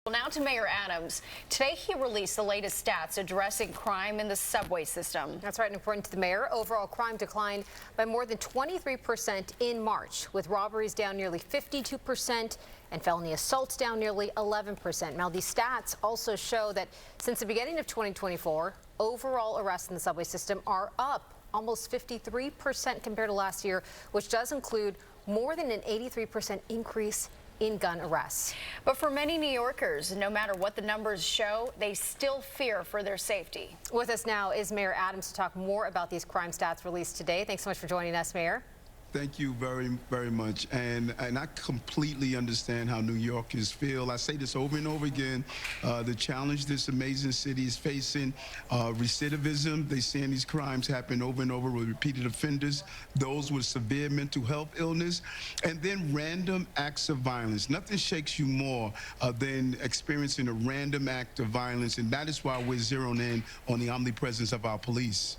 Well, now to Mayor Adams. Today he released the latest stats addressing crime in the subway system. That's right, and according to the mayor, overall crime declined by more than 23% in March, with robberies down nearly 52% and felony assaults down nearly 11%. Now, these stats also show that since the beginning of 2024, overall arrests in the subway system are up almost 53% compared to last year, which does include more than an 83% increase in gun arrests. But for many New Yorkers, no matter what the numbers show, they still fear for their safety. With us now is Mayor Adams to talk more about these crime stats released today. Thanks so much for joining us, Mayor. Thank you very, very much. And I completely understand how New Yorkers feel. I say this over and over again. The challenge this amazing city is facing, recidivism. They're seeing these crimes happen over and over with repeated offenders, those with severe mental health illness, and then random acts of violence. Nothing shakes you more than experiencing a random act of violence, and that is why we're zeroing in on the omnipresence of our police.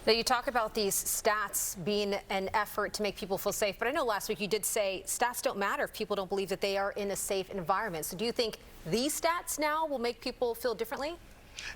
Now, you talk about these stats being an effort to make people feel safe, but I know last week you did say stats don't matter if people don't believe that they are in a safe environment. So do you think these stats now will make people feel differently?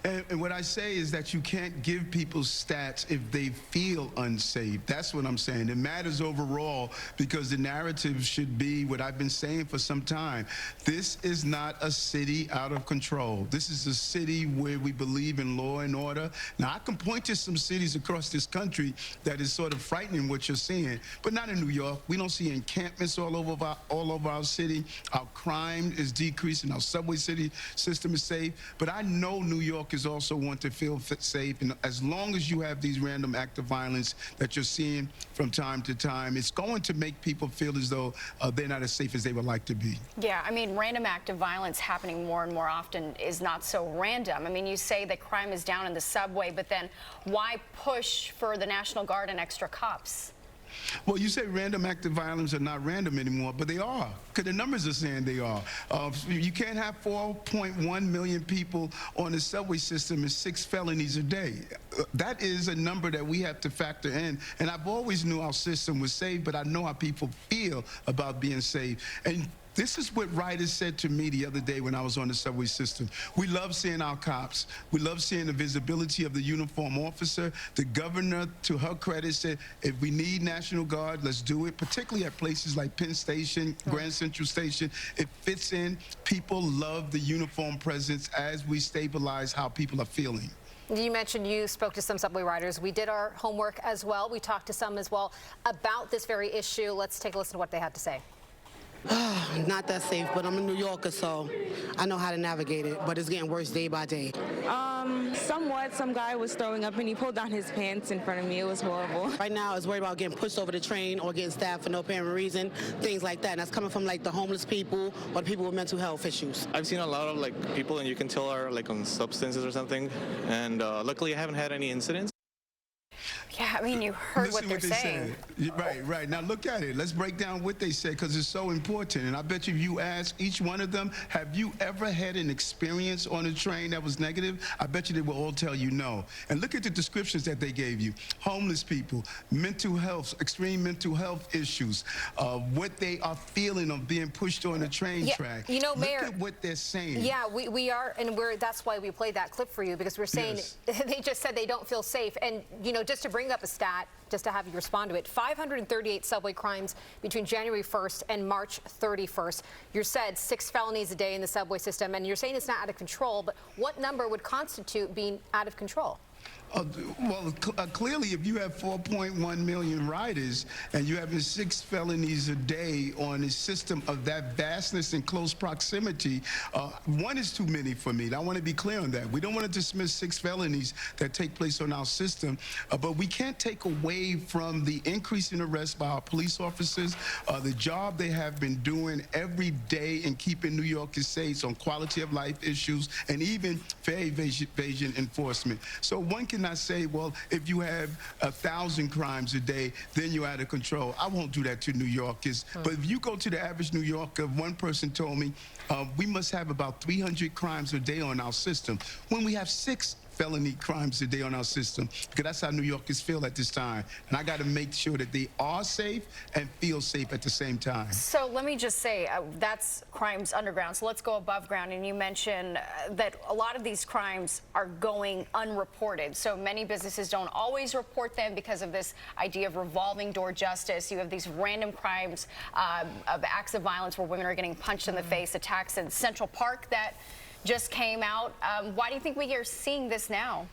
And what I say is that you can't give people stats if they feel unsafe. That's what I'm saying. It matters overall because the narrative should be what I've been saying for some time. This is not a city out of control. This is a city where we believe in law and order. Now, I can point to some cities across this country that is sort of frightening what you're seeing, but not in New York. We don't see encampments all over our city. Our crime is decreasing. Our subway city system is safe. But I know New Yorkers also want to feel safe, and as long as you have these random acts of violence that you're seeing from time to time, it's going to make people feel as though they're not as safe as they would like to be. Yeah, I mean, random act of violence happening more and more often is not so random. I mean, you say that crime is down in the subway, but then why push for the National Guard and extra cops? Well, you say random act of violence are not random anymore, but they are, because the numbers are saying they are. You can't have 4.1 million people on the subway system and 6 felonies a day. That is a number that we have to factor in. And I've always knew our system was safe, but I know how people feel about being safe. And this is what writers said to me the other day when I was on the subway system. We love seeing our cops. We love seeing the visibility of the uniform officer. The governor, to her credit, said, if we need National Guard, let's do it, particularly at places like Penn Station, Grand Central Station. It fits in. People love the uniform presence as we stabilize how people are feeling. You mentioned you spoke to some subway riders. We did our homework as well. We talked to some as well about this very issue. Let's take a listen to what they had to say. Not that safe, but I'm a New Yorker, so I know how to navigate it, but it's getting worse day by day. Somewhat. Some guy was throwing up and he pulled down his pants in front of me. It was horrible. Right now, it's worried about getting pushed over the train or getting stabbed for no apparent reason, things like that. And that's coming from like the homeless people or the people with mental health issues. I've seen a lot of like people, and you can tell are like on substances or something, and luckily I haven't had any incidents. Yeah, I mean, you heard what they're saying. Right. Now look at it. Let's break down what they said, because it's so important. And I bet you if you ask each one of them, have you ever had an experience on a train that was negative? I bet you they will all tell you no. And look at the descriptions that they gave you. Homeless people, mental health, extreme mental health issues, what they are feeling of being pushed on the train track. You know, Mayor, look at what they're saying. Yeah, we are, and that's why we played that clip for you, because we're saying they just said they don't feel safe. And, you know, just to bring up a stat, just to have you respond to it, 538 subway crimes between January 1st and March 31st. You said 6 felonies a day in the subway system, and you're saying it's not out of control, but what number would constitute being out of control? Clearly, if you have 4.1 million riders and you're having 6 felonies a day on a system of that vastness and close proximity, one is too many for me. I want to be clear on that. We don't want to dismiss 6 felonies that take place on our system, but we can't take away from the increase in arrests by our police officers, the job they have been doing every day in keeping New Yorkers safe on quality of life issues and even fare evasion enforcement. So one cannot say, well, if you have 1,000 crimes a day, then you're out of control. I won't do that to New Yorkers. But if you go to the average New Yorker, one person told me we must have about 300 crimes a day on our system when we have 6 felony crimes today on our system, because that's how New Yorkers feel at this time. And I got to make sure that they are safe and feel safe at the same time. So let me just say, that's crimes underground. So let's go above ground. And you mentioned that a lot of these crimes are going unreported. So many businesses don't always report them because of this idea of revolving door justice. You have these random crimes of acts of violence where women are getting punched in the face, attacks in Central Park that just came out. Why do you think we are seeing this now?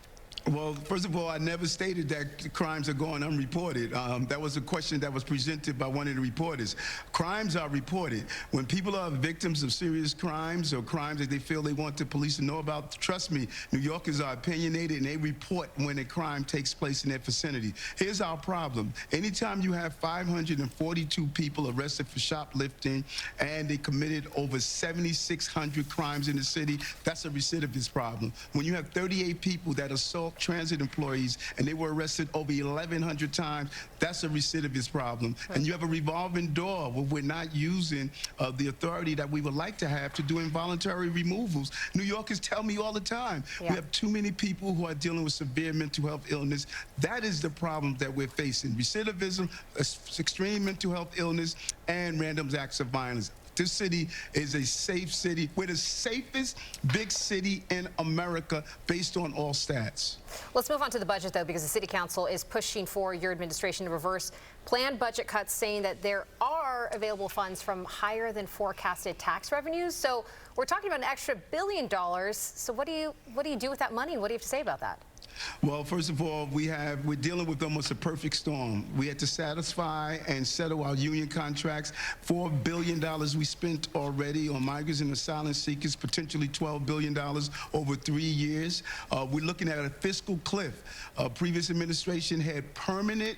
Well, first of all, I never stated that crimes are going unreported. That was a question that was presented by one of the reporters. Crimes are reported. When people are victims of serious crimes or crimes that they feel they want the police to know about, trust me, New Yorkers are opinionated and they report when a crime takes place in their vicinity. Here's our problem. Anytime you have 542 people arrested for shoplifting and they committed over 7,600 crimes in the city, that's a recidivist problem. When you have 38 people that assault transit employees and they were arrested over 1,100 times, that's a recidivist problem. And you have a revolving door where we're not using the authority that we would like to have to do involuntary removals. New Yorkers tell me all the time, we have too many people who are dealing with severe mental health illness. That is the problem that we're facing. Recidivism, extreme mental health illness, and random acts of violence. This city is a safe city. We're the safest big city in America based on all stats. Let's move on to the budget, though, because the City Council is pushing for your administration to reverse planned budget cuts, saying that there are available funds from higher than forecasted tax revenues. So we're talking about an extra $1 billion. So what do you do with that money? What do you have to say about that? Well, first of all, we're dealing with almost a perfect storm. We had to satisfy and settle our union contracts. $4 billion we spent already on migrants and asylum seekers, potentially $12 billion over 3 years. We're looking at a fiscal cliff. Previous administration had permanent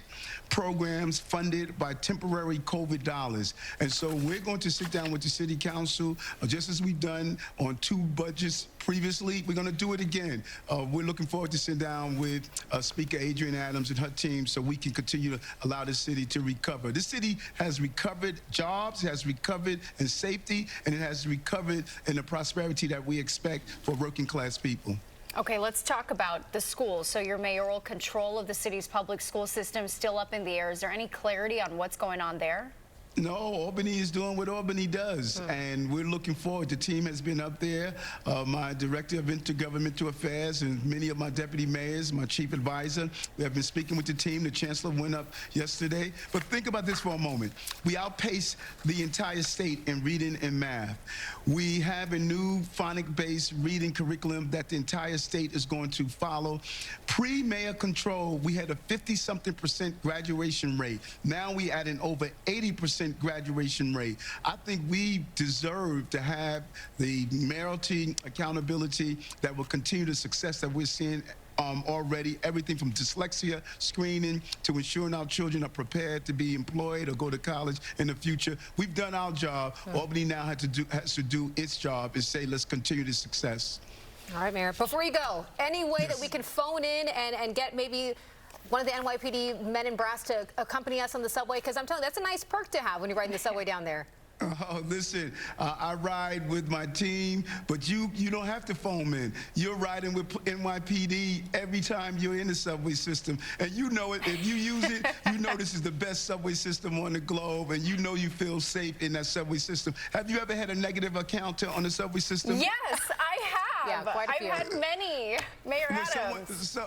programs funded by temporary COVID dollars. And so we're going to sit down with the City Council, just as we've done on 2 budgets previously. We're going to do it again. We're looking forward to sit down with Speaker Adrienne Adams and her team so we can continue to allow the city to recover. This city has recovered jobs, has recovered in safety, and it has recovered in the prosperity that we expect for working class people. Okay, let's talk about the schools. So your mayoral control of the city's public school system is still up in the air. Is there any clarity on what's going on there? No, Albany is doing what Albany does, and we're looking forward. The team has been up there. My Director of Intergovernmental Affairs and many of my deputy mayors, my chief advisor, we have been speaking with the team. The chancellor went up yesterday. But think about this for a moment. We outpace the entire state in reading and math. We have a new phonic-based reading curriculum that the entire state is going to follow. Pre-mayor control, we had a 50-something% graduation rate. Now we at an over 80% graduation rate. I think we deserve to have the mayoral team accountability that will continue the success that we're seeing already, everything from dyslexia screening to ensuring our children are prepared to be employed or go to college in the future. We've done our job. Albany now has to do its job and say, let's continue the success. All right, Mayor. Before you go, any way that we can phone in and get maybe one of the NYPD men in brass to accompany us on the subway? Because I'm telling you, that's a nice perk to have when you're riding the subway down there. Oh, listen, I ride with my team, but you don't have to phone in. You're riding with NYPD every time you're in the subway system. And you know it. If you use it, you know this is the best subway system on the globe, and you know you feel safe in that subway system. Have you ever had a negative encounter on the subway system? Yes, I have. Yeah, quite a few. I've had many. Mayor Adams.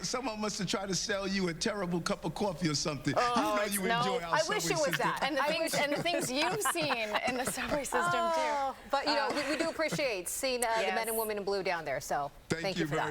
Someone must have tried to sell you a terrible cup of coffee or something. Oh, you know you enjoy our I subway wish it was system. that. And the things you've seen in the subway system, too. But, you know, we do appreciate seeing the men and women in blue down there. So thank you for that.